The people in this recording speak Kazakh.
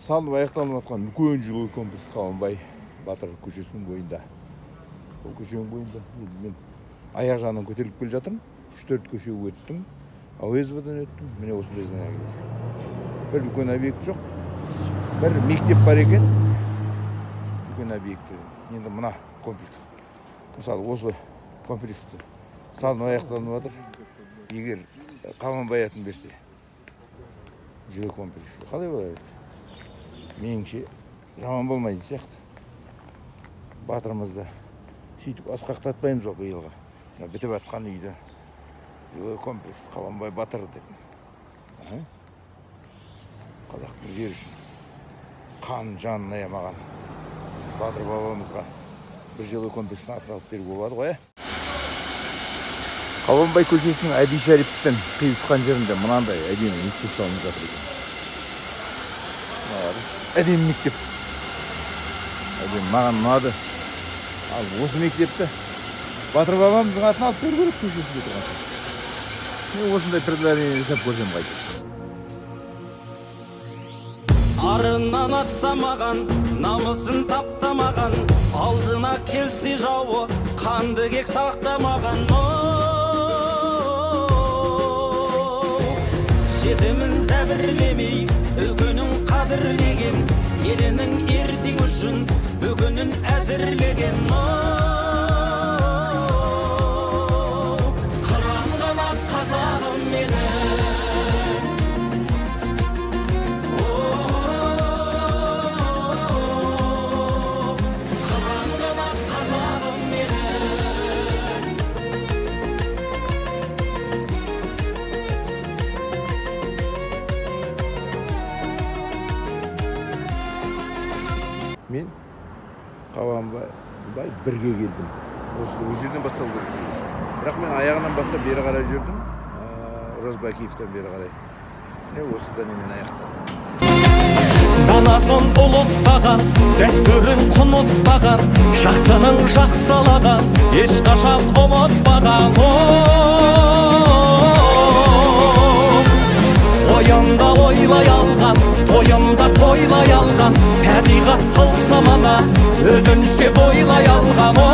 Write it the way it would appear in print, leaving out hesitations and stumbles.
салынып аяқталып жатқан үлкен жылой комплекс Қабанбай Батыр көшесінің бойында. Ол көшенің бойында мен аяқ жағынан көтеріліп келе жатырмын. 3-4 көше өттім. Әуезовадан өттім. Міне осындай заңға келдім. Бір үлкен объект жоқ. Бір мектеп бар екен. Үлкен объекті. Енді мына комплекс. Мысалы осы комплексті салынып аяқталып жатыр. Егер Қабанбай атын берсе, жылой комплекс қалай болады? Меніңше жаман болмайды сияқты. Батырымызды сөйтіп асқақтатпаймыз ғой биылға. Бітіп жатқан үйді жылой комплекс Қабанбай Батыр деп. Қазақтың жері үшін қан жанын аямаған Батыр бабамызға бір жылой комплекстің атын алып беруге болады ғой. Қабанбай көшесінің Әби Шәріптен қиылысқан жерінде мынандай әдемі мектеп салынып жатыр екен. Әдемі мектеп. Әдемі маған ұнады. Ал осы мектепті Батыр бабамыздың атын алып беру керек көшесінде тұрған. Мен осындай предложение жасап көрсем қайтеді. Арынан аттамаған, намысын таптамаған, алдына келсе жауы, қанды кек сақтамаған. Жетімін зәбірлемей, үлкенін қадірлеген, елінің ертең үшін бүгінін әзірлеген. Қыран қанат қазағым менің. Мен Қабанбай бірге келдім. Осы жерден бастау керек. Бірақ мен аяғынан бастап бері қарай жүрдім. Розбакиевтен бері қарай. Осыдан мен аяқтадым. Данасын ұлықтаған, дәстүрін құнытпаған, жақсының жақсылаған, ешқашан ұмытпаған. Ойында ойлай алған, тойында тойлай алған, табиғат тылсымына өзінше бойлай алған.